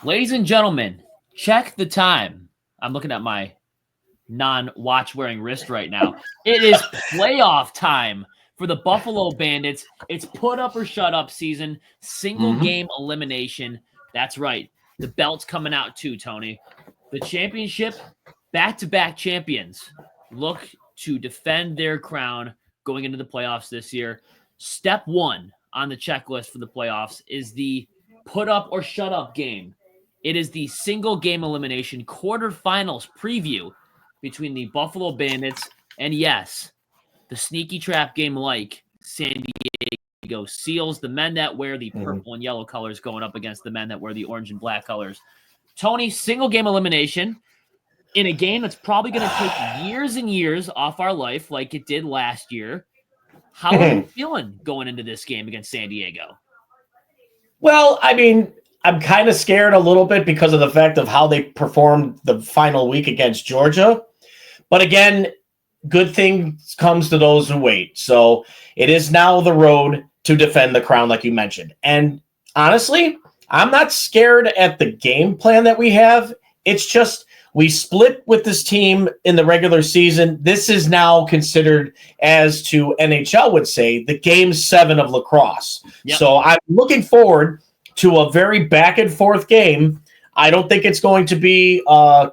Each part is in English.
Ladies and gentlemen, check the time. I'm looking at my non-watch wearing wrist right now. It is playoff time for the Buffalo Bandits. It's put up or shut up season, single game elimination. That's right. The belt's coming out too, Tony. The championship, back-to-back champions look to defend their crown going into the playoffs this year. Step one on the checklist for the playoffs is the put up or shut up game. It is the single game elimination quarterfinals preview between the Buffalo Bandits and, yes, the sneaky trap game like San Diego Seals, the men that wear the purple and yellow colors going up against the men that wear the orange and black colors. Tony, single game elimination in a game that's probably going to take years and years off our life like it did last year. How are you feeling going into this game against San Diego? Well, I mean, I'm kind of scared a little bit because of the fact of how they performed the final week against Georgia. But again, good things comes to those who wait. So it is now the road to defend the crown, like you mentioned. And honestly, I'm not scared at the game plan that we have. It's just we split with this team in the regular season. This is now considered, as to NHL would say, the game 7 of lacrosse. Yep. So I'm looking forward to a very back and forth game. I don't think it's going to be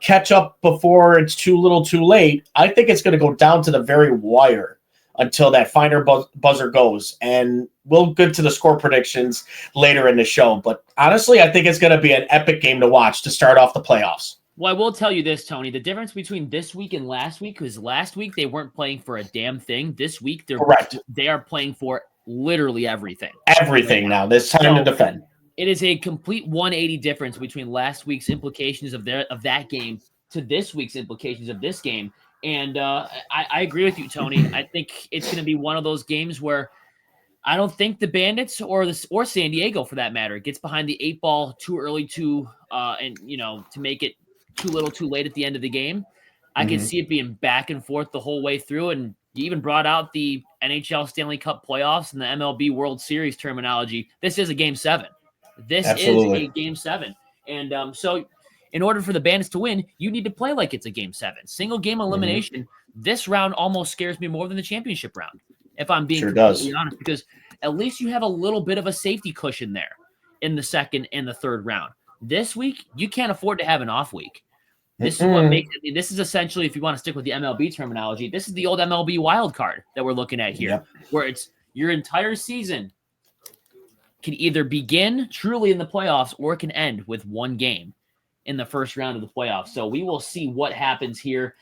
catch up before it's too little too late. I think it's going to go down to the very wire until that final buzzer goes. And we'll get to the score predictions later in the show. But honestly, I think it's going to be an epic game to watch to start off the playoffs. Well, I will tell you this, Tony. The difference between this week and last week was last week they weren't playing for a damn thing. This week they are playing for literally everything. Everything now. There's time to defend. It is a complete 180 difference between last week's implications of that game to this week's implications of this game. And I agree with you, Tony. I think it's going to be one of those games where I don't think the Bandits or San Diego, for that matter, gets behind the 8 ball too early to make it too little too late at the end of the game. I can see it being back and forth the whole way through. And you even brought out the NHL Stanley Cup playoffs and the MLB World Series terminology. This is a game 7. This Absolutely. is a game 7. And so in order for the Bandits to win, you need to play like it's a game 7. Single game elimination. This round almost scares me more than the championship round, if I'm being completely honest, because at least you have a little bit of a safety cushion there in the second and the third round. This week, you can't afford to have an off week. This is what makes it. This is essentially, if you want to stick with the MLB terminology, this is the old MLB wild card that we're looking at here, where it's your entire season can either begin truly in the playoffs or it can end with one game in the first round of the playoffs. So we will see what happens here.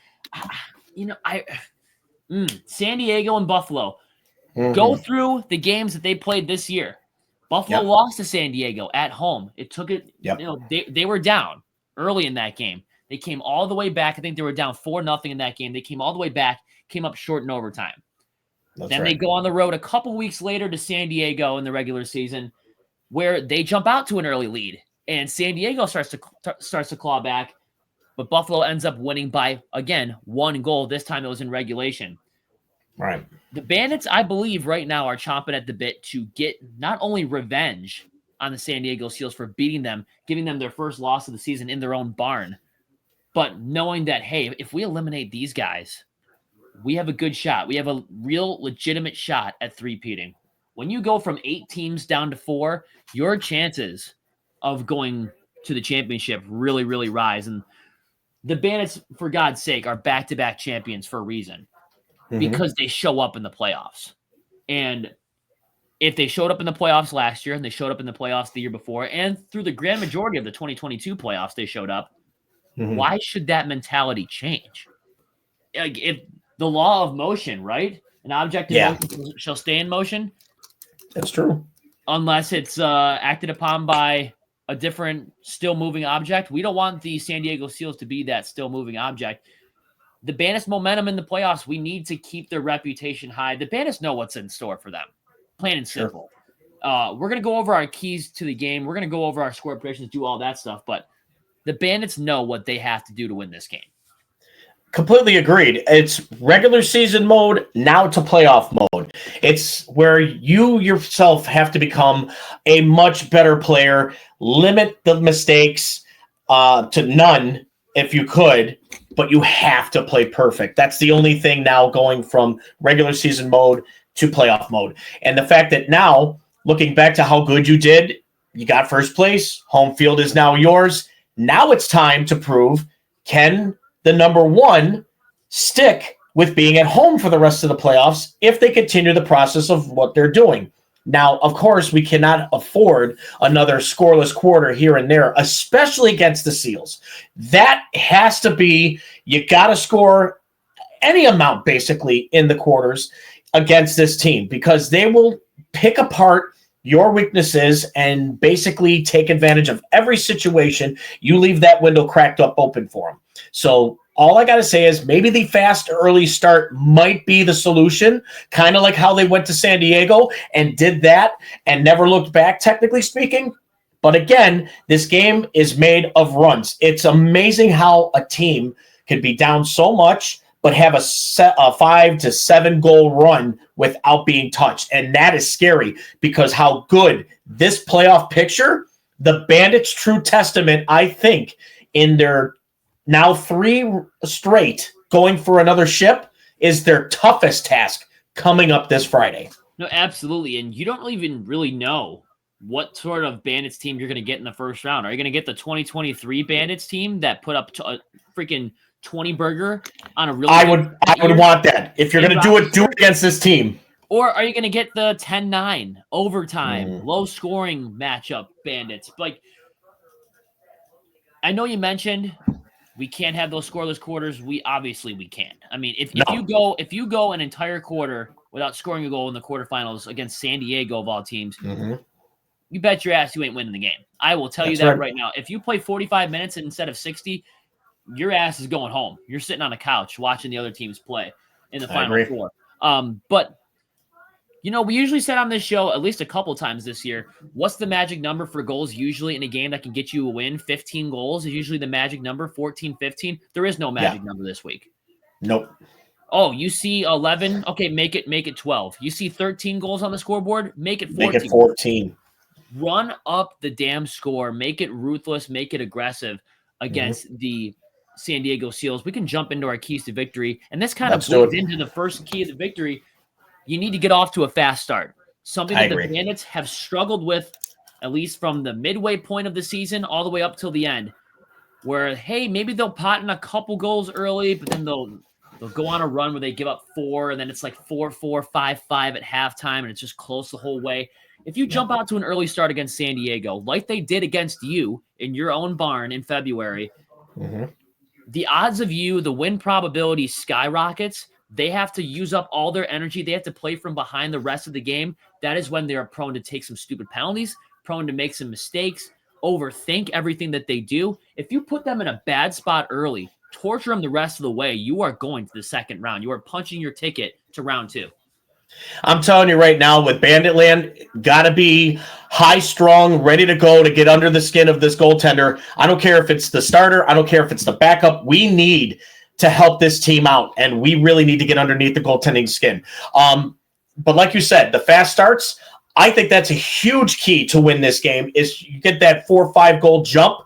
San Diego and Buffalo go through the games that they played this year. Buffalo lost to San Diego at home. It took it. They were down early in that game. They came all the way back. I think they were down 4-0 in that game. They came all the way back, came up short in overtime. They go on the road a couple weeks later to San Diego in the regular season, where they jump out to an early lead, and San Diego starts to claw back, but Buffalo ends up winning by, again, 1 goal. This time it was in regulation. Right. The Bandits, I believe, right now are chomping at the bit to get not only revenge on the San Diego Seals for beating them, giving them their first loss of the season in their own barn, but knowing that, hey, if we eliminate these guys, we have a good shot. We have a real legitimate shot at three-peating. When you go from 8 teams down to 4, your chances of going to the championship really, really rise. And the Bandits, for God's sake, are back-to-back champions for a reason, because they show up in the playoffs. And if they showed up in the playoffs last year and they showed up in the playoffs the year before, and through the grand majority of the 2022 playoffs they showed up, why should that mentality change? Like, if the law of motion, right? An object in motion shall stay in motion. That's true. Unless it's acted upon by a different still moving object. We don't want the San Diego Seals to be that still moving object. The Bandits' momentum in the playoffs, we need to keep their reputation high. The Bandits know what's in store for them. Plain and simple. We're going to go over our keys to the game. We're going to go over our score predictions, do all that stuff. But the Bandits know what they have to do to win this game. Completely agreed. It's regular season mode now to playoff mode. It's where you yourself have to become a much better player, limit the mistakes to none if you could, but you have to play perfect. That's the only thing now going from regular season mode to playoff mode. And the fact that now, looking back to how good you did, you got first place, home field is now yours. Now it's time to prove, can the number one stick with being at home for the rest of the playoffs if they continue the process of what they're doing. Now, of course, we cannot afford another scoreless quarter here and there, especially against the Seals. That has to be, you got to score any amount basically in the quarters against this team because they will pick apart your weaknesses and basically take advantage of every situation you leave that window cracked up open for them. So all I got to say is maybe the fast early start might be the solution, kind of like how they went to San Diego and did that and never looked back, technically speaking. But again, this game is made of runs. It's amazing how a team can be down so much but have a 5 to 7 goal run without being touched. And that is scary because how good this playoff picture, the Bandits' true testament, I think, in their now 3 straight going for another ship is their toughest task coming up this Friday. No, absolutely. And you don't even really know what sort of Bandits team you're going to get in the first round. Are you going to get the 2023 Bandits team that put up a freaking 20 burger on a really I would want that. If you're going to do it against this team. Or are you going to get the 10-9 overtime, low scoring matchup Bandits? Like, I know you mentioned we can't have those scoreless quarters. We can. I mean, if you go an entire quarter without scoring a goal in the quarterfinals against San Diego of all teams, you bet your ass you ain't winning the game. I will tell you that right now. If you play 45 minutes instead of 60, your ass is going home. You're sitting on a couch watching the other teams play in the Final Four. But, you know, we usually said on this show at least a couple times this year, what's the magic number for goals usually in a game that can get you a win? 15 goals is usually the magic number, 14, 15. There is no magic number this week. Nope. Oh, you see 11? Okay, make it 12. You see 13 goals on the scoreboard? Make it 14. Make it 14. Run up the damn score. Make it ruthless. Make it aggressive against the San Diego Seals. We can jump into our keys to victory. And this kind of bleeds into the first key of the victory. You need to get off to a fast start. Something that the Bandits have struggled with, at least from the midway point of the season all the way up till the end, where, hey, maybe they'll pot in a couple goals early, but then they'll go on a run where they give up 4, and then it's like 4-4, 5-5 at halftime, and it's just close the whole way. If you jump out to an early start against San Diego, like they did against you in your own barn in February, the odds of you, the win probability skyrockets. They have to use up all their energy. They have to play from behind the rest of the game. That is when they are prone to take some stupid penalties, prone to make some mistakes, overthink everything that they do. If you put them in a bad spot early, torture them the rest of the way, you are going to the second round. You are punching your ticket to round 2. I'm telling you right now, with Banditland, got to be high strung, ready to go to get under the skin of this goaltender. I don't care if it's the starter. I don't care if it's the backup. We need to help this team out, and we really need to get underneath the goaltending skin. But like you said, the fast starts, I think that's a huge key to win this game is you get that 4 or 5 goal jump.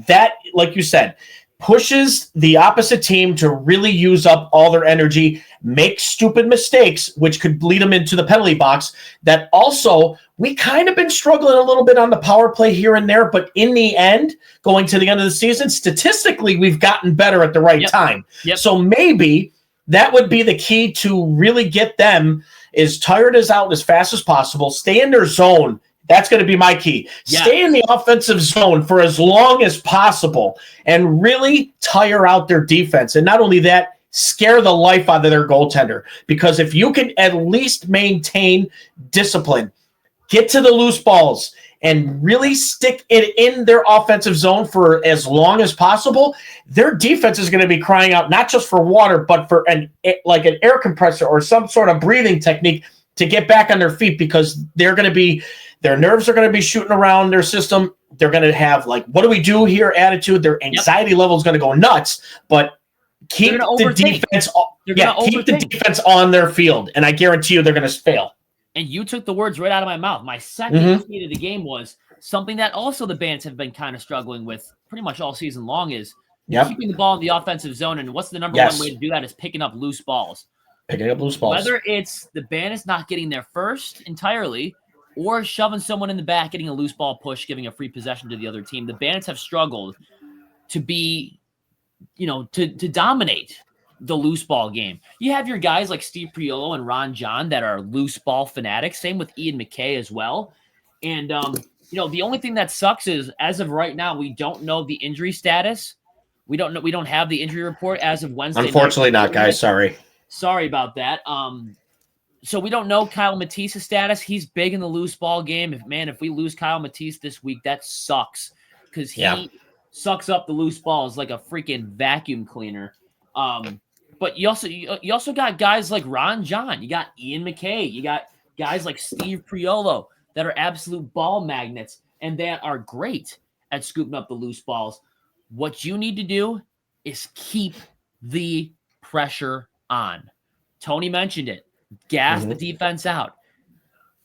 That, like you said, pushes the opposite team to really use up all their energy, make stupid mistakes, which could lead them into the penalty box. That also, we kind of been struggling a little bit on the power play here and there, but in the end, going to the end of the season, statistically, we've gotten better at the right time. So maybe that would be the key to really get them as tired as out as fast as possible, stay in their zone. That's going to be my key. Stay in the offensive zone for as long as possible and really tire out their defense. And not only that, scare the life out of their goaltender. Because if you can at least maintain discipline, get to the loose balls, and really stick it in their offensive zone for as long as possible, their defense is going to be crying out not just for water, but for an air compressor or some sort of breathing technique to get back on their feet, because their nerves are going to be shooting around their system. They're going to have what do we do here attitude. Their anxiety level is going to go nuts. But keep They're gonna the overthink. defense. They're Yeah, gonna keep the overthink. defense on their field, and I guarantee you they're going to fail. And you took the words right out of my mouth. My second tweet of the game was something that also the Bandits have been kind of struggling with pretty much all season long is keeping the ball in the offensive zone. And what's the number one way to do that is picking up loose balls. Picking up loose balls. Whether it's the Bandits not getting there first entirely or shoving someone in the back, getting a loose ball push, giving a free possession to the other team, the Bandits have struggled to be, to dominate the loose ball game. You have your guys like Steve Priolo and Ron John that are loose ball fanatics. Same with Ian McKay as well. And, the only thing that sucks is as of right now, we don't know the injury status. We don't know. We don't have the injury report as of Wednesday. Unfortunately not, guys. Sorry about that. So we don't know Kyle Matisse's status. He's big in the loose ball game. If we lose Kyle Matisse this week, that sucks because he sucks up the loose balls like a freaking vacuum cleaner. But you also got guys like Ron John. You got Ian McKay. You got guys like Steve Priolo that are absolute ball magnets and that are great at scooping up the loose balls. What you need to do is keep the pressure on. Tony mentioned it. Gas the defense out.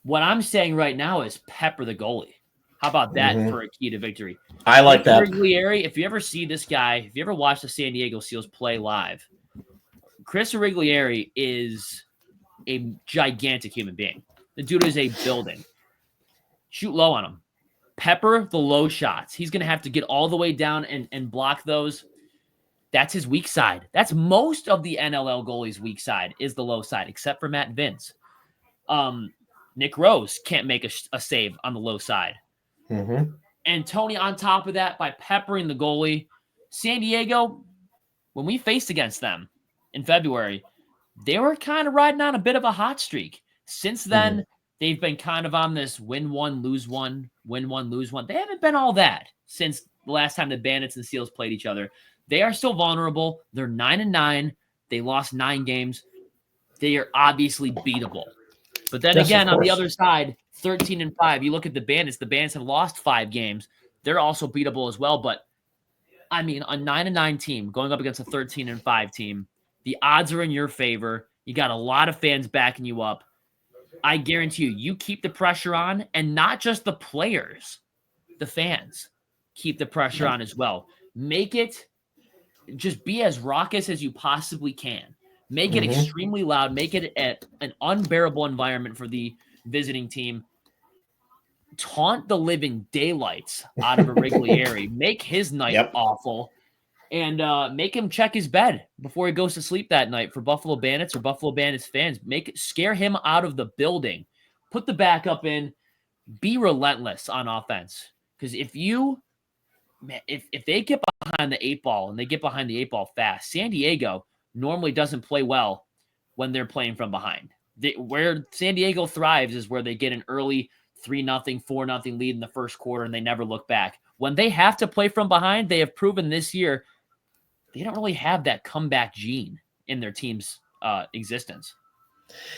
What I'm saying right now is pepper the goalie. How about that for a key to victory? I like that. Riglieri, if you ever see this guy, if you ever watch the San Diego Seals play live, Chris Riglieri is a gigantic human being. The dude is a building. Shoot low on him. Pepper the low shots. He's going to have to get all the way down and block those. That's his weak side. That's most of the NLL goalie's weak side is the low side, except for Matt Vince. Nick Rose can't make a save on the low side. And Tony, on top of that, by peppering the goalie, San Diego, when we faced against them in February, they were kind of riding on a bit of a hot streak. Since then, they've been kind of on this win one, lose one, win one, lose one. They haven't been all that since the last time the Bandits and Seals played each other. They are still vulnerable. They're 9-9. They lost 9 games. They are obviously beatable. But then again, on the other side, 13-5. You look at the Bandits. The Bandits have lost 5 games. They're also beatable as well. But, I mean, a 9-9 team going up against a 13-5 team, the odds are in your favor. You got a lot of fans backing you up. I guarantee you keep the pressure on, and not just the players, the fans keep the pressure on as well. Make it just be as raucous as you possibly can. Make it extremely loud. Make it an unbearable environment for the visiting team. Taunt the living daylights out of a Riglieri. Make his night awful. And make him check his bed before he goes to sleep that night for Buffalo Bandits or Buffalo Bandits fans. Scare him out of the building. Put the backup in. Be relentless on offense. Because if they get behind the 8 ball and they get behind the 8 ball fast, San Diego normally doesn't play well when they're playing from behind. Where San Diego thrives is where they get an early 3-0, 4-0 lead in the first quarter and they never look back. When they have to play from behind, they have proven this year they don't really have that comeback gene in their team's existence.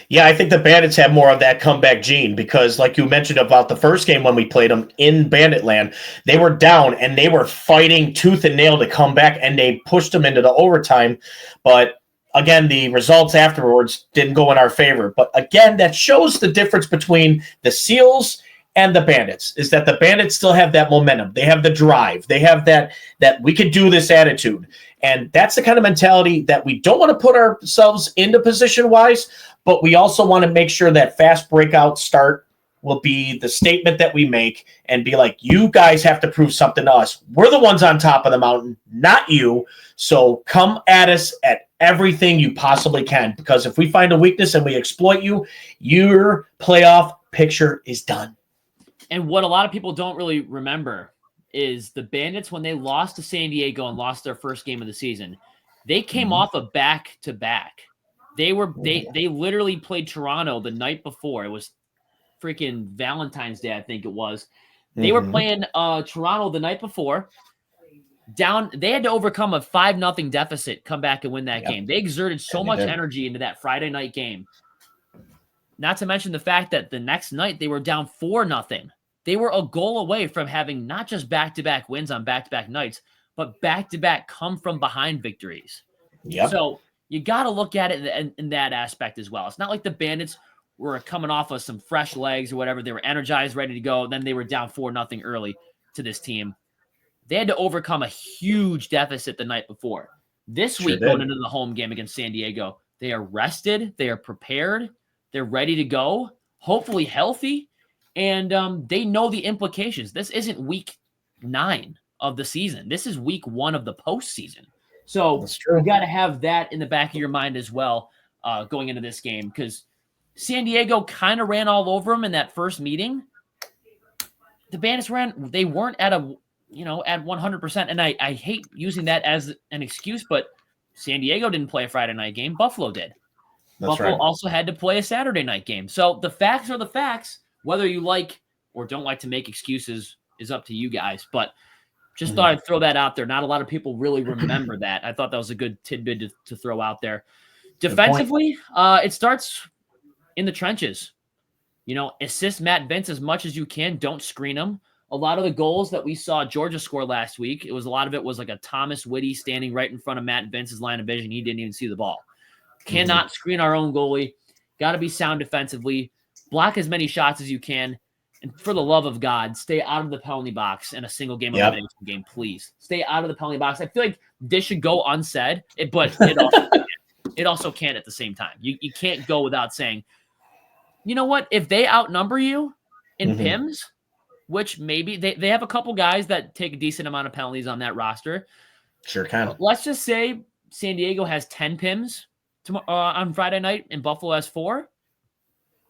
Yeah, I think the Bandits have more of that comeback gene because, like you mentioned about the first game when we played them in Banditland, they were down and they were fighting tooth and nail to come back, and they pushed them into the overtime. But again, the results afterwards didn't go in our favor. But again, that shows the difference between the Seals and the Bandits, is that the Bandits still have that momentum. They have the drive. They have that we could do this attitude. And that's the kind of mentality that we don't want to put ourselves into position-wise, but we also want to make sure that fast breakout start will be the statement that we make and be like, you guys have to prove something to us. We're the ones on top of the mountain, not you. So come at us at everything you possibly can, because if we find a weakness and we exploit you, your playoff picture is done. And what a lot of people don't really remember is the Bandits, when they lost to San Diego and lost their first game of the season, they came off a back-to-back. They literally played Toronto the night before. It was freaking Valentine's Day, I think it was. They were playing Toronto the night before. They had to overcome a 5-0 deficit, come back and win that game. They exerted so much energy into that Friday night game. Not to mention the fact that the next night they were down 4-0. They were a goal away from having not just back-to-back wins on back-to-back nights, but back-to-back come-from-behind victories. Yep. So you got to look at it in that aspect as well. It's not like the Bandits were coming off of some fresh legs or whatever. They were energized, ready to go. Then they were down 4-0 early to this team. They had to overcome a huge deficit the night before. This week, going into the home game against San Diego, they are rested. They are prepared. They're ready to go, hopefully healthy. And they know the implications. This isn't week 9 of the season. This is week 1 of the postseason. So you got to have that in the back of your mind as well going into this game, because San Diego kind of ran all over them in that first meeting. The Bandits they weren't at at 100%. And I hate using that as an excuse, but San Diego didn't play a Friday night game. Buffalo did. Buffalo also had to play a Saturday night game. So the facts are the facts. Whether you like or don't like to make excuses is up to you guys. But just thought I'd throw that out there. Not a lot of people really remember that. I thought that was a good tidbit to throw out there. Defensively, it starts in the trenches. Assist Matt Vince as much as you can. Don't screen him. A lot of the goals that we saw Georgia score last week, a lot of it was like a Thomas Whitty standing right in front of Matt Vince's line of vision. He didn't even see the ball. Cannot screen our own goalie. Got to be sound defensively. Block as many shots as you can. And for the love of God, stay out of the penalty box in a single game elimination game, please. Stay out of the penalty box. I feel like this should go unsaid, but it also can't at the same time. You can't go without saying, you know what? If they outnumber you in PIMs, which maybe they have a couple guys that take a decent amount of penalties on that roster. Sure can. Let's just say San Diego has 10 PIMs on Friday night and Buffalo has 4.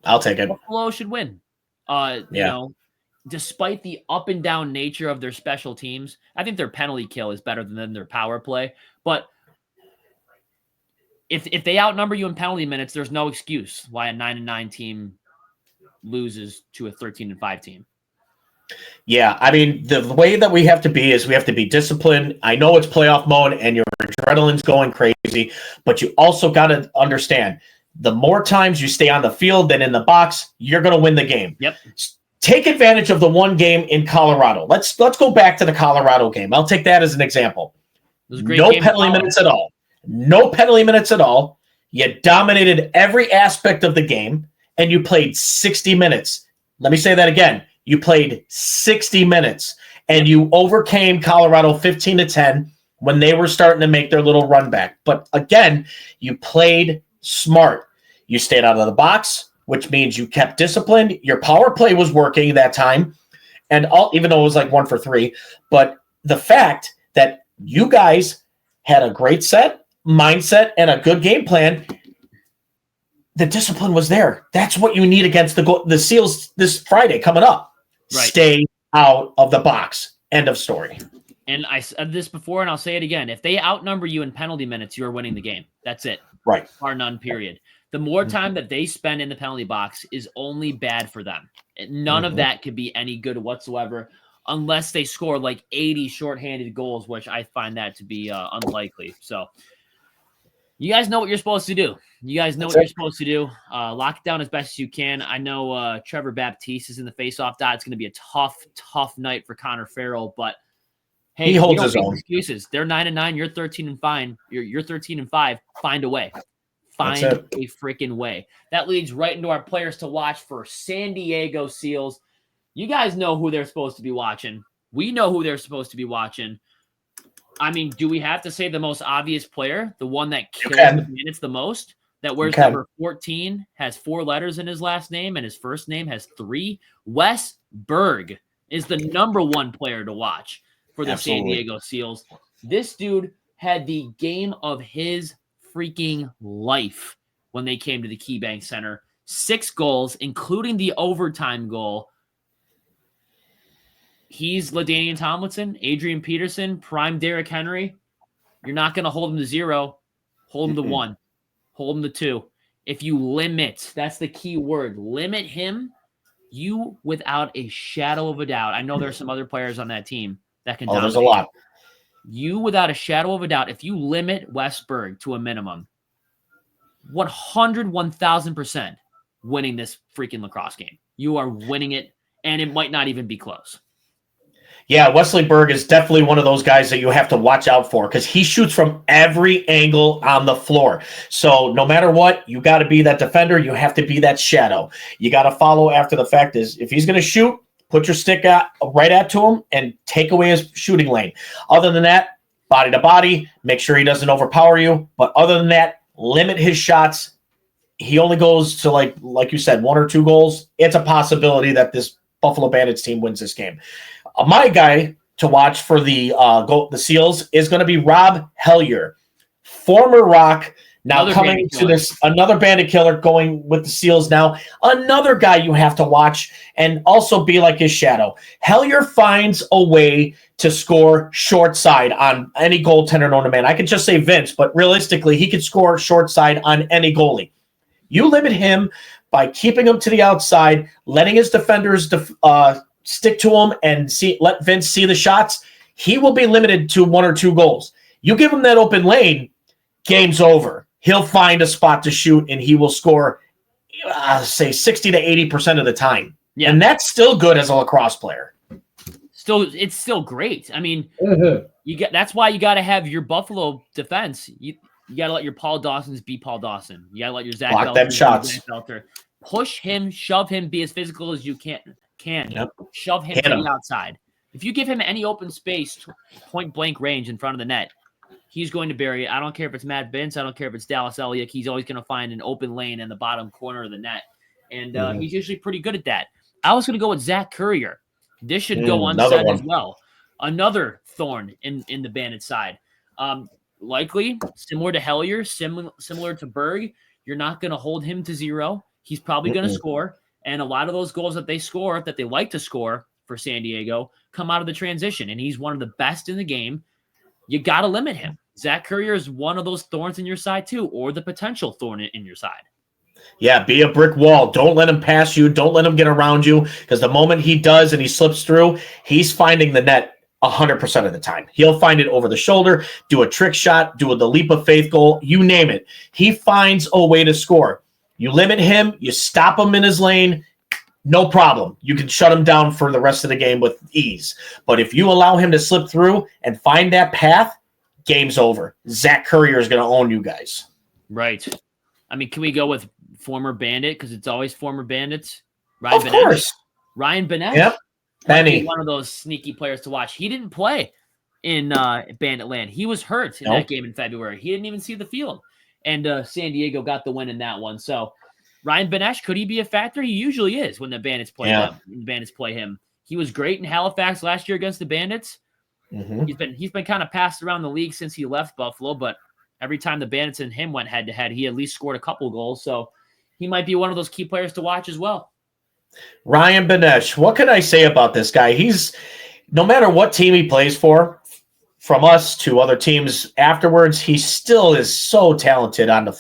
I'll take it. Buffalo should win. Despite the up and down nature of their special teams, I think their penalty kill is better than their power play. But if they outnumber you in penalty minutes, there's no excuse why a 9-9 team loses to a 13-5 team. Yeah, I mean, the way that we have to be is we have to be disciplined. I know it's playoff mode and your adrenaline's going crazy, but you also got to understand, the more times you stay on the field than in the box, you're going to win the game. Yep. Take advantage of the one game in Colorado. Let's go back to the Colorado game. I'll take that as an example. No penalty minutes at all. No penalty minutes at all. You dominated every aspect of the game, and you played 60 minutes. Let me say that again. You played 60 minutes, and you overcame Colorado 15-10 when they were starting to make their little run back. But again, you played smart. You stayed out of the box, which means you kept disciplined. Your power play was working that time, and even though it was like 1 for 3. But the fact that you guys had a great mindset, and a good game plan, the discipline was there. That's what you need against the Seals this Friday coming up. Right. Stay out of the box. End of story. And I said this before, and I'll say it again. If they outnumber you in penalty minutes, you're winning the game. That's it. Right. Bar none, period. The more time that they spend in the penalty box is only bad for them. None of that could be any good whatsoever unless they score like 80 shorthanded goals, which I find that to be unlikely. So you guys know what you're supposed to do. Lock it down as best as you can. I know Trevor Baptiste is in the faceoff dot. It's going to be a tough night for Connor Farrell, but hey, he holds his own. Excuses. They're 9-9. You're 13-5. You're 13-5. Find a way. Find a freaking way. That leads right into our players to watch for San Diego Seals. You guys know who they're supposed to be watching. We know who they're supposed to be watching. I mean, do we have to say the most obvious player, the one that kills the minutes the most, that wears number 14, has 4 letters in his last name, and his first name has 3? Wes Berg is the number 1 player to watch for the San Diego Seals. This dude had the game of his freaking life when they came to the KeyBank Center. 6 goals, including the overtime goal. He's LaDainian Tomlinson, Adrian Peterson, prime Derrick Henry. You're not going to hold him to 0. Hold him to 1. Hold him to 2. If you limit, that's the key word, limit him, you without a shadow of a doubt. I know there's some other players on that team that can dominate. There's a lot. You without a shadow of a doubt, if you limit Wes Berg to a minimum, 1,000% winning this freaking lacrosse game. You are winning it, and it might not even be close. Yeah, Wesley Berg is definitely one of those guys that you have to watch out for because he shoots from every angle on the floor. So no matter what, you got to be that defender. You have to be that shadow. You got to follow after the fact is if he's going to shoot, put your stick out right at to him and take away his shooting lane. Other than that, body to body, make sure he doesn't overpower you. But other than that, limit his shots. He only goes to like you said, 1 or 2 goals. It's a possibility that this Buffalo Bandits team wins this game. My guy to watch for the Seals is going to be Rob Hellyer, former Rock, now Another coming to this another bandit killer going with the Seals now. Another guy you have to watch and also be like his shadow. Hellyer finds a way to score short side on any goaltender known to man. I could just say Vince, but realistically, he could score short side on any goalie. You limit him by keeping him to the outside, letting his defenders stick to him and let Vince see the shots. He will be limited to 1 or 2 goals. You give him that open lane, game's over. He'll find a spot to shoot, and he will score, say, 60 to 80% of the time. Yeah. And that's still good as a lacrosse player. It's still great. I mean, that's why you got to have your Buffalo defense. You got to let your Paul Dawsons be Paul Dawson. You got to let your Zach block them shots. Push him, shove him, be as physical as you can. Yep. Shove him to the outside. If you give him any open space, point blank range in front of the net, he's going to bury it. I don't care if it's Matt Vince. I don't care if it's Dallas Elliott. He's always going to find an open lane in the bottom corner of the net. And he's usually pretty good at that. I was going to go with Zach Courier. This should go unsaid as well. Another thorn in the Bandit side. Likely, similar to Hellyer, similar to Berg, you're not going to hold him to 0. He's probably going to score. And a lot of those goals that they score, that they like to score for San Diego, come out of the transition. And he's one of the best in the game. You got to limit him. Zach Courier is one of those thorns in your side too, or the potential thorn in your side. Yeah, be a brick wall. Don't let him pass you. Don't let him get around you because the moment he does and he slips through, he's finding the net 100% of the time. He'll find it over the shoulder, do a trick shot, do the leap of faith goal, you name it. He finds a way to score. You limit him, you stop him in his lane, no problem. You can shut him down for the rest of the game with ease. But if you allow him to slip through and find that path, game's over. Zach Courier is going to own you guys. Right. I mean, can we go with former Bandit? Because it's always former Bandits. Ryan Benesh. Course. Ryan Benesh. Yep. Benny. One of those sneaky players to watch. He didn't play in Banditland. He was hurt in that game in February. He didn't even see the field. And San Diego got the win in that one. So Ryan Benesh, could he be a factor? He usually is when the Bandits play him. The Bandits play him. He was great in Halifax last year against the Bandits. He's been kind of passed around the league since he left Buffalo, but every time the Bandits and him went head to head, he at least scored a couple goals. So he might be one of those key players to watch as well. Ryan Benesh, what can I say about this guy? He's no matter what team he plays for, from us to other teams afterwards, he still is so talented on the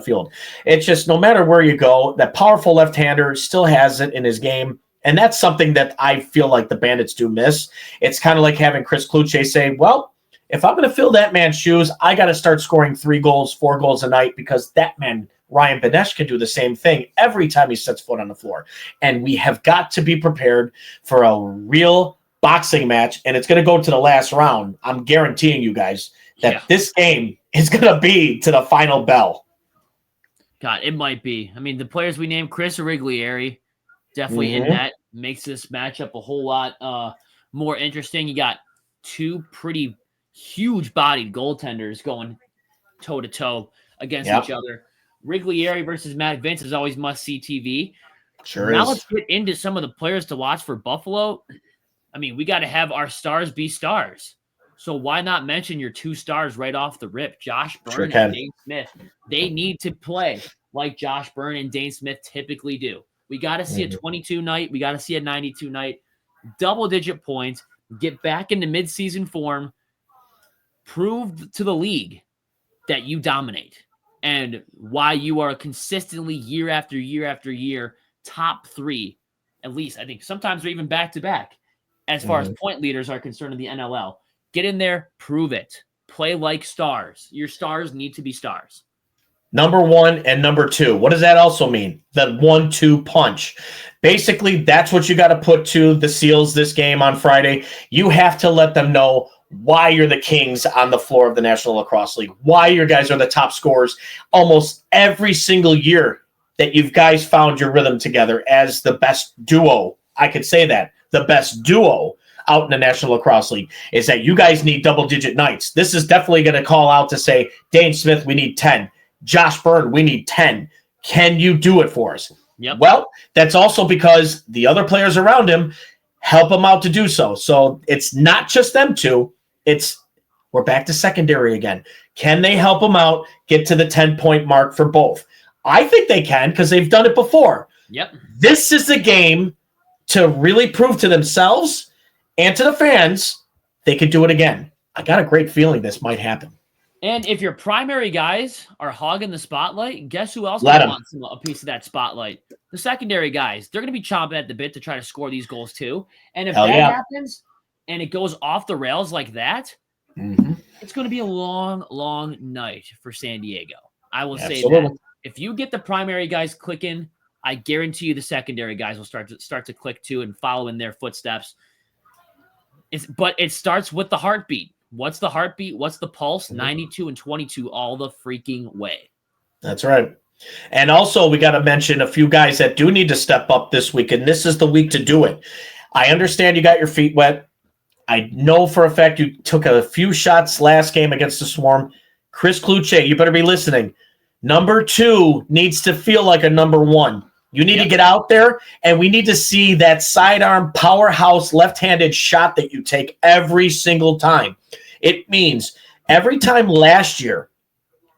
field. It's just no matter where you go, that powerful left-hander still has it in his game. And that's something that I feel like the Bandits do miss. It's kind of like having Chris Kluche say, well, if I'm going to fill that man's shoes, I got to start scoring 3 goals, 4 goals a night because that man, Ryan Benesh, can do the same thing every time he sets foot on the floor. And we have got to be prepared for a real boxing match, and it's going to go to the last round. I'm guaranteeing you guys that this game is going to be to the final bell. God, it might be. I mean, the players we named, Chris Origlieri, definitely in that, makes this matchup a whole lot more interesting. You got 2 pretty huge-bodied goaltenders going toe-to-toe against each other. Origlieri versus Matt Vince is always must-see TV. Sure now is. Let's get into some of the players to watch for Buffalo. I mean, we got to have our stars be stars. So why not mention your 2 stars right off the rip? Josh Byrne and Dane Smith. They need to play like Josh Byrne and Dane Smith typically do. We got to see a 22 night. We got to see a 92 night. Double-digit points. Get back into midseason form. Prove to the league that you dominate and why you are consistently year after year after year top 3, at least. I think sometimes they're even back-to-back. As far as point leaders are concerned in the NLL. Get in there, prove it. Play like stars. Your stars need to be stars. Number one and number two. What does that also mean? The 1-2 punch. Basically, that's what you got to put to the Seals this game on Friday. You have to let them know why you're the kings on the floor of the National Lacrosse League, why your guys are the top scorers almost every single year that you guys found your rhythm together as the best duo. I could say that, the best duo out in the National Lacrosse League, is that you guys need double-digit nights. This is definitely going to call out to say, Dane Smith, we need 10. Josh Byrne, we need 10. Can you do it for us? Yep. Well, that's also because the other players around him help him out to do so. So it's not just them two. We're back to secondary again. Can they help him out, get to the 10-point mark for both? I think they can because they've done it before. Yep. This is the game to really prove to themselves and to the fans they could do it again. I got a great feeling this might happen. And if your primary guys are hogging the spotlight, guess who else wants a piece of that spotlight? The secondary guys. They're going to be chomping at the bit to try to score these goals too. And if happens and it goes off the rails like that, it's going to be a long, long night for San Diego. I will say that. If you get the primary guys clicking, I guarantee you the secondary guys will start to click too and follow in their footsteps. But it starts with the heartbeat. What's the heartbeat? What's the pulse? 92 and 22 all the freaking way. That's right. And also, we got to mention a few guys that do need to step up this week, and this is the week to do it. I understand you got your feet wet. I know for a fact you took a few shots last game against the Swarm. Chris Kluche, you better be listening. Number 2 needs to feel like a number 1. You need to get out there, and we need to see that sidearm powerhouse left-handed shot that you take every single time. It means every time last year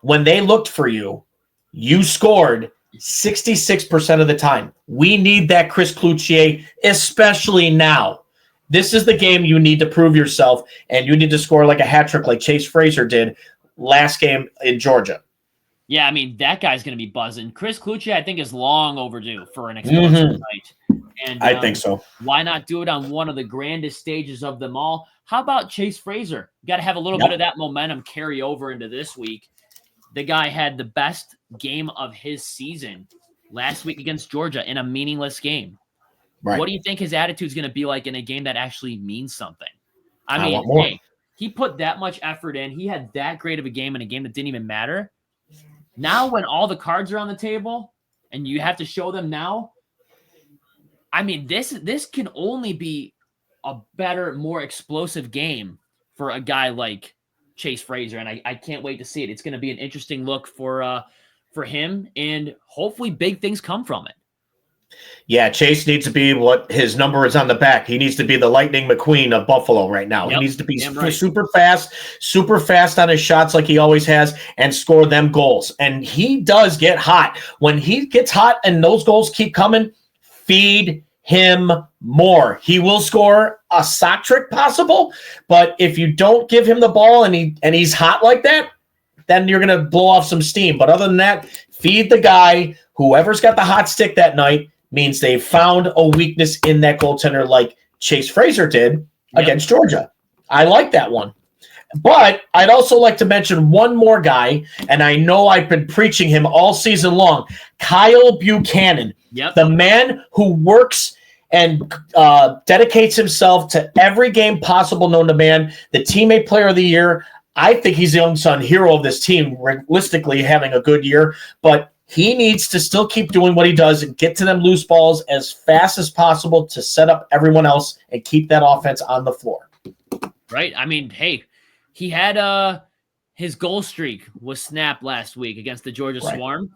when they looked for you, you scored 66% of the time. We need that Chris Kluche, especially now. This is the game you need to prove yourself, and you need to score like a hat trick like Chase Fraser did last game in Georgia. Yeah, I mean, that guy's going to be buzzing. Chris Kluche, I think, is long overdue for an explosive night. And I think so. Why not do it on one of the grandest stages of them all? How about Chase Fraser? Got to have a little bit of that momentum carry over into this week. The guy had the best game of his season last week against Georgia in a meaningless game. Right. What do you think his attitude is going to be like in a game that actually means something? I mean, hey, he put that much effort in. He had that great of a game in a game that didn't even matter. Now when all the cards are on the table and you have to show them now, I mean, this can only be a better, more explosive game for a guy like Chase Fraser, and I can't wait to see it. It's going to be an interesting look for him, and hopefully big things come from it. Yeah, Chase needs to be what his number is on the back. He needs to be the Lightning McQueen of Buffalo right now. He needs to be super fast on his shots like he always has and score them goals. And he does get hot. When he gets hot and those goals keep coming, feed him more. He will score a sock trick possible, but if you don't give him the ball and he's hot like that, then you're going to blow off some steam. But other than that, feed the guy. Whoever's got the hot stick that night means they found a weakness in that goaltender like Chase Fraser did against Georgia. I like that one. But I'd also like to mention one more guy, and I know I've been preaching him all season long, Kyle Buchanan, the man who works and dedicates himself to every game possible known to man, the teammate player of the year. I think he's the unsung hero of this team, realistically having a good year, but he needs to still keep doing what he does and get to them loose balls as fast as possible to set up everyone else and keep that offense on the floor. Right. I mean, hey, he had his goal streak was snapped last week against the Georgia Swarm.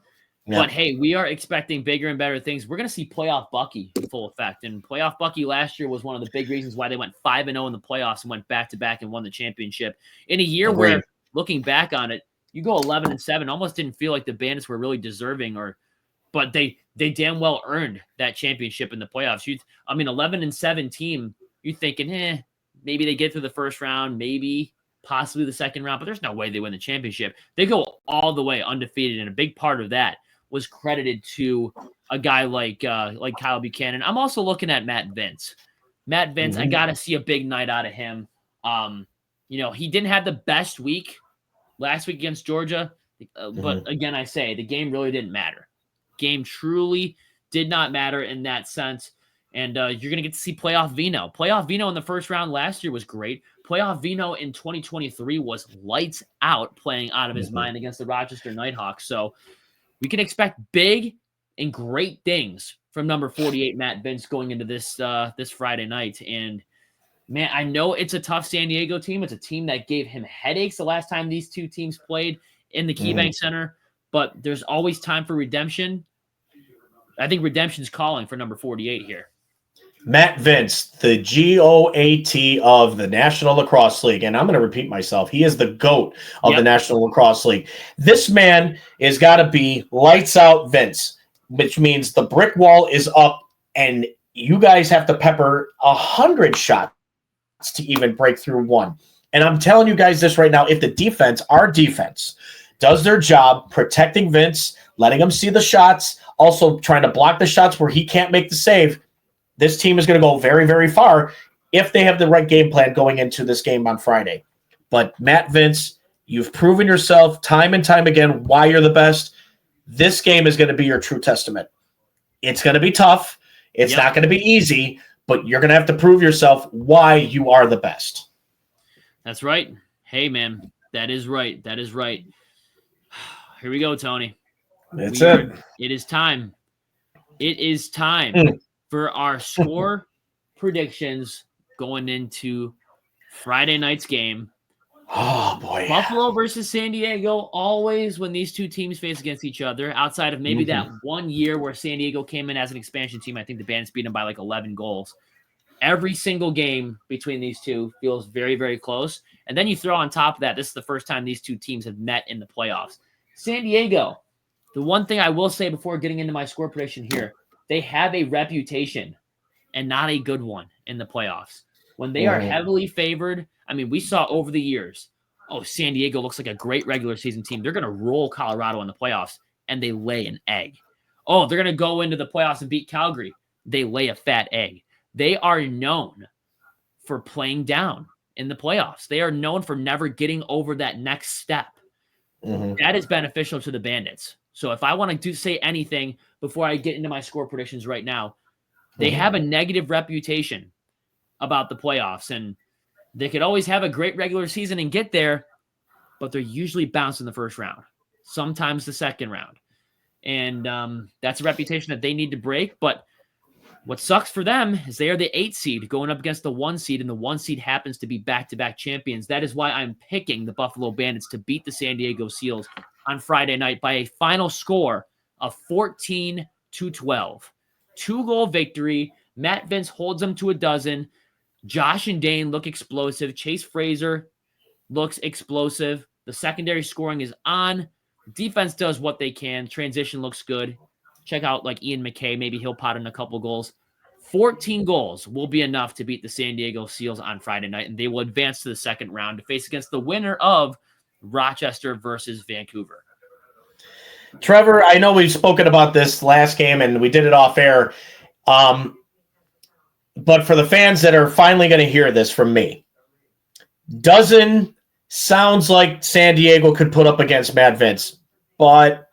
Yeah. But hey, we are expecting bigger and better things. We're going to see playoff Bucky in full effect. And playoff Bucky last year was one of the big reasons why they went 5-0 in the playoffs and went back-to-back and won the championship. In a year where, looking back on it, you go 11-7, almost didn't feel like the Bandits were really deserving, but they damn well earned that championship in the playoffs. 11-7 team, you're thinking, maybe they get through the first round, maybe possibly the second round, but there's no way they win the championship. They go all the way undefeated, and a big part of that was credited to a guy like Kyle Buchanan. I'm also looking at Matt Vince. I got to see a big night out of him. He didn't have the best week last week against Georgia. But again, I say the game really didn't matter. Game truly did not matter in that sense. And you're going to get to see playoff Vino. Playoff Vino in the first round last year was great. Playoff Vino in 2023 was lights out, playing out of his mind against the Rochester Knighthawks. So we can expect big and great things from number 48, Matt Vince, going into this this Friday night. And man, I know it's a tough San Diego team. It's a team that gave him headaches the last time these two teams played in the KeyBank Center, but there's always time for redemption. I think redemption's calling for number 48 here. Matt Vince, the GOAT of the National Lacrosse League. And I'm going to repeat myself. He is the GOAT of the National Lacrosse League. This man is got to be lights out Vince, which means the brick wall is up and you guys have to pepper 100 shots to even break through one. And I'm telling you guys this right now, if the defense, our defense, does their job protecting Vince, letting him see the shots, also trying to block the shots where he can't make the save, this team is going to go very, very far if they have the right game plan going into this game on Friday. But Matt Vince, you've proven yourself time and time again why you're the best. This game is going to be your true testament. It's going to be tough. It's not going to be easy, but you're going to have to prove yourself why you are the best. That's right. Hey, man, that is right. That is right. Here we go, Tony. That's it. It is time. It is time for our score predictions going into Friday night's game. Oh, boy. Buffalo versus San Diego, always when these two teams face against each other, outside of maybe that 1 year where San Diego came in as an expansion team. I think the Bandits beat them by like 11 goals. Every single game between these two feels very, very close. And then you throw on top of that, this is the first time these two teams have met in the playoffs. San Diego, the one thing I will say before getting into my score prediction here, they have a reputation and not a good one in the playoffs. When they are heavily favored, I mean, we saw over the years, San Diego looks like a great regular season team. They're going to roll Colorado in the playoffs, and they lay an egg. They're going to go into the playoffs and beat Calgary. They lay a fat egg. They are known for playing down in the playoffs. They are known for never getting over that next step. That is beneficial to the Bandits. So if I want to say anything before I get into my score predictions right now, they have a negative reputation about the playoffs, and they could always have a great regular season and get there, but they're usually bounced in the first round, sometimes the second round. And that's a reputation that they need to break. But what sucks for them is they are the 8 seed going up against the 1 seed, and the 1 seed happens to be back-to-back champions. That is why I'm picking the Buffalo Bandits to beat the San Diego Seals on Friday night by a final score of 14-12. 2-goal victory. Matt Vince holds them to 12. Josh and Dane look explosive. Chase Fraser looks explosive. The secondary scoring is on. Defense does what they can. Transition looks good. Check out like Ian McKay. Maybe he'll pot in a couple goals. 14 goals will be enough to beat the San Diego Seals on Friday night, and they will advance to the second round to face against the winner of Rochester versus Vancouver. Trevor, I know we've spoken about this last game, and we did it off air. But for the fans that are finally going to hear this from me, dozen sounds like San Diego could put up against Matt Vince, but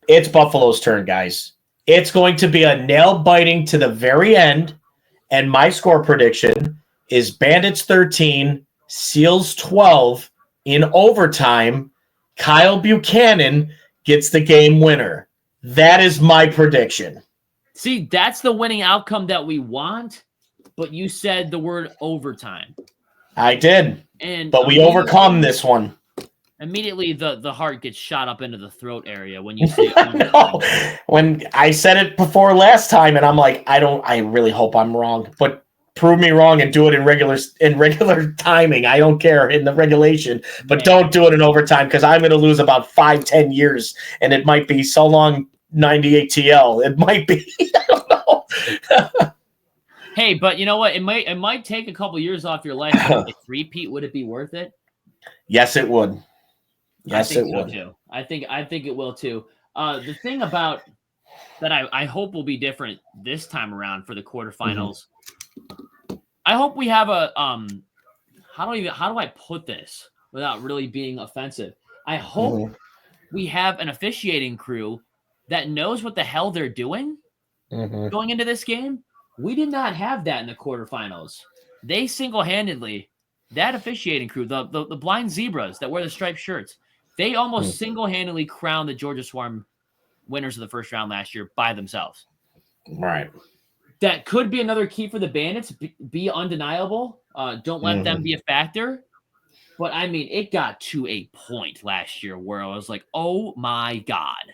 it's Buffalo's turn, guys. It's going to be a nail-biting to the very end, and my score prediction is Bandits 13, Seals 12 in overtime. Kyle Buchanan gets the game winner. That is my prediction. See, that's the winning outcome that we want, but you said the word overtime. I did, but we overcome this one. Immediately, the heart gets shot up into the throat area when you say no. When I said it before last time, and I'm like, I really hope I'm wrong, but prove me wrong and do it in regular timing. I don't care in the regulation, but don't do it in overtime because I'm going to lose about 5-10 years, and it might be so long 98 TL. It might be. I don't know. Hey, but you know what? It might take a couple years off your life. If repeat, would it be worth it? Yes, it would. Yes, it would. Too. I think it will too. The thing about that I hope will be different this time around for the quarterfinals. I hope we have a how do I put this without really being offensive? I hope we have an officiating crew that knows what the hell they're doing going into this game. We did not have that in the quarterfinals. They single-handedly, that officiating crew, the blind zebras that wear the striped shirts, they almost single-handedly crowned the Georgia Swarm winners of the first round last year by themselves. Right. That could be another key for the Bandits, be undeniable. Don't let them be a factor. But, I mean, it got to a point last year where I was like, oh, my God.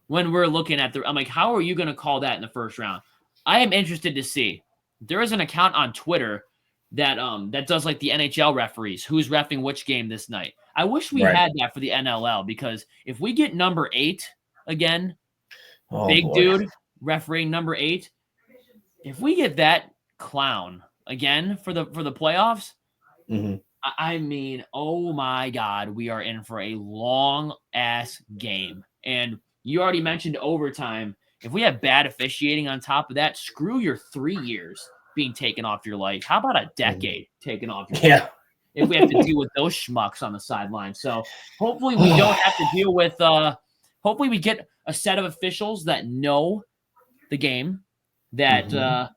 When we're looking at I'm like, how are you going to call that in the first round? I am interested to see. There is an account on Twitter that that does like the NHL referees, who's reffing which game this night. I wish we had that for the NLL, because if we get number 8 again, dude refereeing number 8, if we get that clown again for the playoffs, I mean, oh my God, we are in for a long ass game. And you already mentioned overtime. If we have bad officiating on top of that, screw your 3 years being taken off your life. How about a decade taken off your life? If we have to deal with those schmucks on the sideline. So hopefully we don't have to deal with hopefully we get a set of officials that know the game, that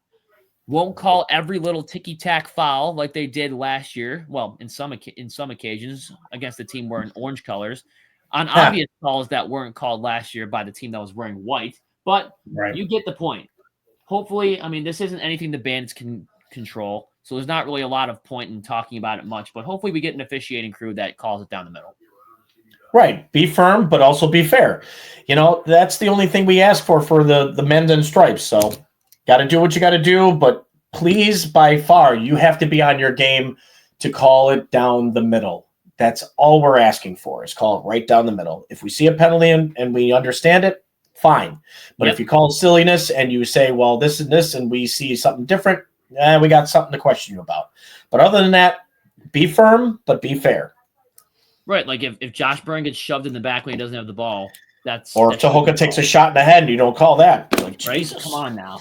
won't call every little ticky-tack foul like they did last year. Well, in some occasions against the team wearing orange colors, on obvious calls that weren't called last year by the team that was wearing white. But you get the point. Hopefully, I mean, this isn't anything the Bandits can control, so there's not really a lot of point in talking about it much. But hopefully we get an officiating crew that calls it down the middle. Right. Be firm, but also be fair. You know, that's the only thing we ask for the men in stripes. So got to do what you got to do, but please, by far, you have to be on your game to call it down the middle. That's all we're asking for, is call it right down the middle. If we see a penalty and we understand it, fine. But if you call silliness and you say, well, this and this, and we see something different, we got something to question you about. But other than that, be firm, but be fair. Right. Like if Josh Byrne gets shoved in the back when he doesn't have the ball, that's... Or if Tahoka takes a shot in the head and you don't call that. Like, Jesus. Come on now.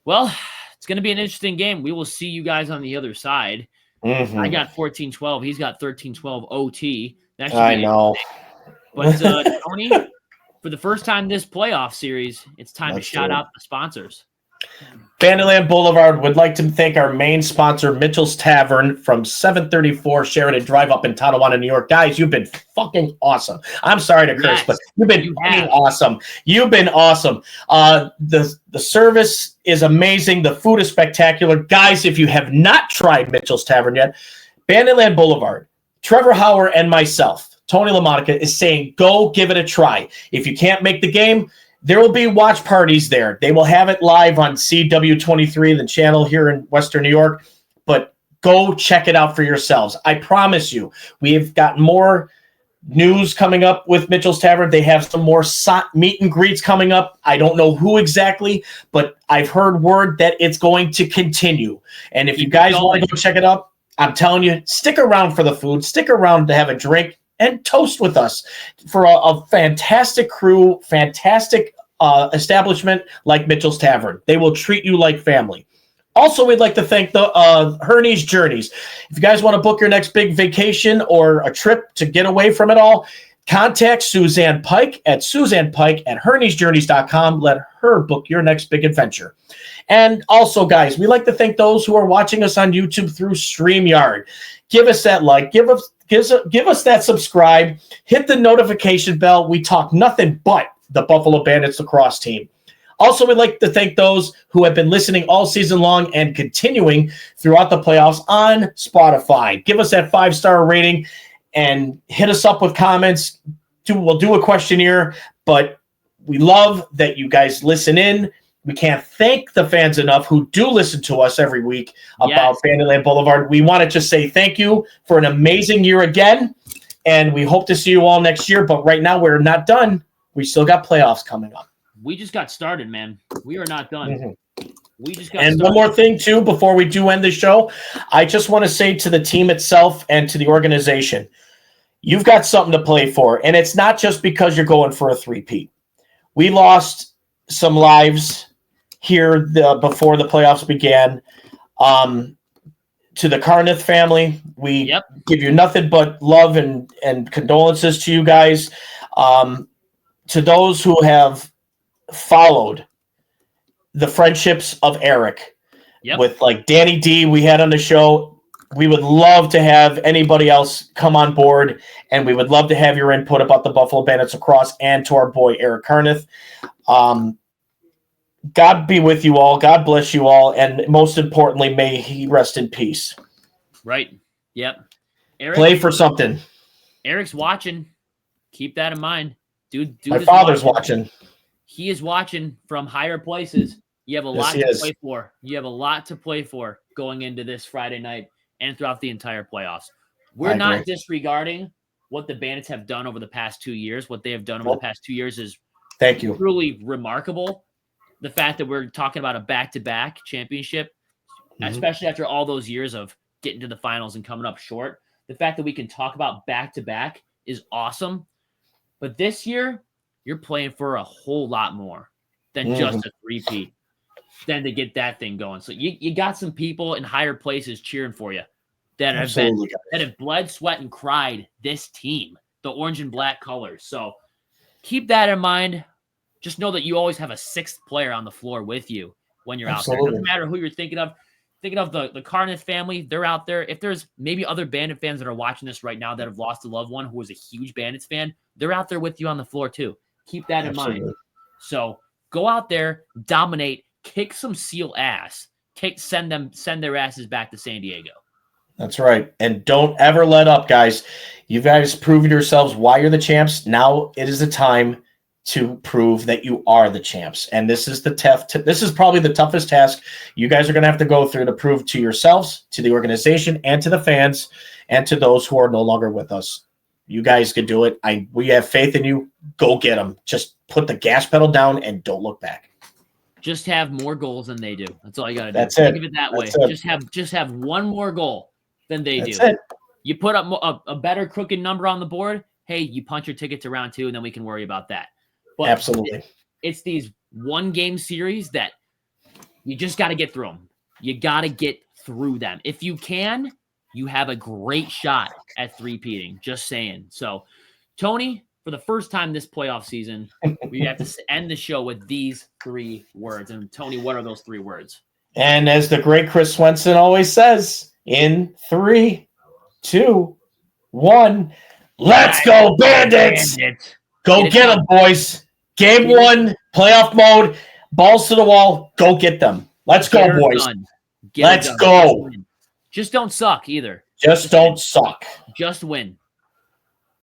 Well, it's going to be an interesting game. We will see you guys on the other side. I got 14-12. He's got 13-12 OT. That should be know. But, Tony, for the first time this playoff series, it's time to shout out the sponsors. Banditland Boulevard would like to thank our main sponsor, Mitchell's Tavern, from 734 Sheridan Drive up in Tonawanda, New York. Guys, you've been fucking awesome. I'm sorry to curse, but you've been awesome. You've been awesome. The service is amazing. The food is spectacular. Guys, if you have not tried Mitchell's Tavern yet, Banditland Boulevard, Trevor Hauer and myself, Tony LaMonica, is saying go give it a try. If you can't make the game, there will be watch parties there. They will have it live on CW23, the channel here in Western New York. But go check it out for yourselves. I promise you, we have got more news coming up with Mitchell's Tavern. They have some more meet and greets coming up. I don't know who exactly, but I've heard word that it's going to continue. And if you guys want to go check it out, I'm telling you, stick around for the food. Stick around to have a drink and toast with us for a fantastic crew, fantastic establishment like Mitchell's Tavern. They will treat you like family. Also, we'd like to thank the Herney's Journeys. If you guys want to book your next big vacation or a trip to get away from it all, contact Suzanne Pike at Herney'sJourneys.com. Let her book your next big adventure. And also, guys, we like to thank those who are watching us on YouTube through StreamYard. Give us that like, give us that subscribe, hit the notification bell. We talk nothing but the Buffalo Bandits lacrosse team. Also, we'd like to thank those who have been listening all season long and continuing throughout the playoffs on Spotify. Give us that 5-star rating and hit us up with comments. We'll do a questionnaire, but we love that you guys listen in. We can't thank the fans enough who do listen to us every week about Banditland Boulevard. We want to just say thank you for an amazing year again, and we hope to see you all next year. But right now, we're not done. We still got playoffs coming up. We just got started, man. We are not done. We just got started. And one more thing, too, before we do end the show, I just want to say to the team itself and to the organization, you've got something to play for, and it's not just because you're going for a three-peat. We lost some lives here before the playoffs began to the Carneth family, we give you nothing but love and condolences to you guys. To those who have followed the friendships of Eric with like Danny D we had on the show, we would love to have anybody else come on board, and we would love to have your input about the Buffalo Bandits across, and to our boy Eric Carneth. God be with you all. God bless you all. And most importantly, may he rest in peace. Right. Yep. Eric, play for something. Eric's watching. Keep that in mind. Dude My father's watching. He is watching from higher places. You have a lot to play for. You have a lot to play for going into this Friday night and throughout the entire playoffs. We're not disregarding what the Bandits have done over the past 2 years. What they have done over the past 2 years is truly remarkable. The fact that we're talking about a back-to-back championship, especially after all those years of getting to the finals and coming up short, the fact that we can talk about back-to-back is awesome. But this year, you're playing for a whole lot more than just a three-peat, than to get that thing going. So you got some people in higher places cheering for you that have bled, sweat, and cried this team, the orange and black colors. So keep that in mind. Just know that you always have a sixth player on the floor with you when you're out there. It doesn't matter who you're thinking of. Thinking of the Carneth family, they're out there. If there's maybe other Bandit fans that are watching this right now that have lost a loved one who was a huge Bandits fan, they're out there with you on the floor too. Keep that in mind. So go out there, dominate, kick some SEAL ass, send their asses back to San Diego. That's right. And don't ever let up, guys. You guys proven yourselves why you're the champs. Now it is the time to prove that you are the champs. And this is this is probably the toughest task you guys are going to have to go through to prove to yourselves, to the organization, and to the fans, and to those who are no longer with us. You guys can do it. We have faith in you. Go get them. Just put the gas pedal down and don't look back. Just have more goals than they do. That's all you got to do. That's Think it. of it that way. Just have one more goal than they do. It. You put up a better crooked number on the board. Hey, you punch your ticket to round 2, and then we can worry about that. But absolutely. It's these one-game series that you just got to get through them. You got to get through them. If you can, you have a great shot at three-peating. Just saying. So, Tony, for the first time this playoff season, we have to end the show with these 3 words. And, Tony, what are those 3 words? And as the great Chris Swenson always says, in 3, 2, 1, let's go, Bandits! Go get them, boys. Game 1, playoff mode, balls to the wall. Go get them. Let's go, boys. Let's go. Just don't suck either. Just don't suck. Just win.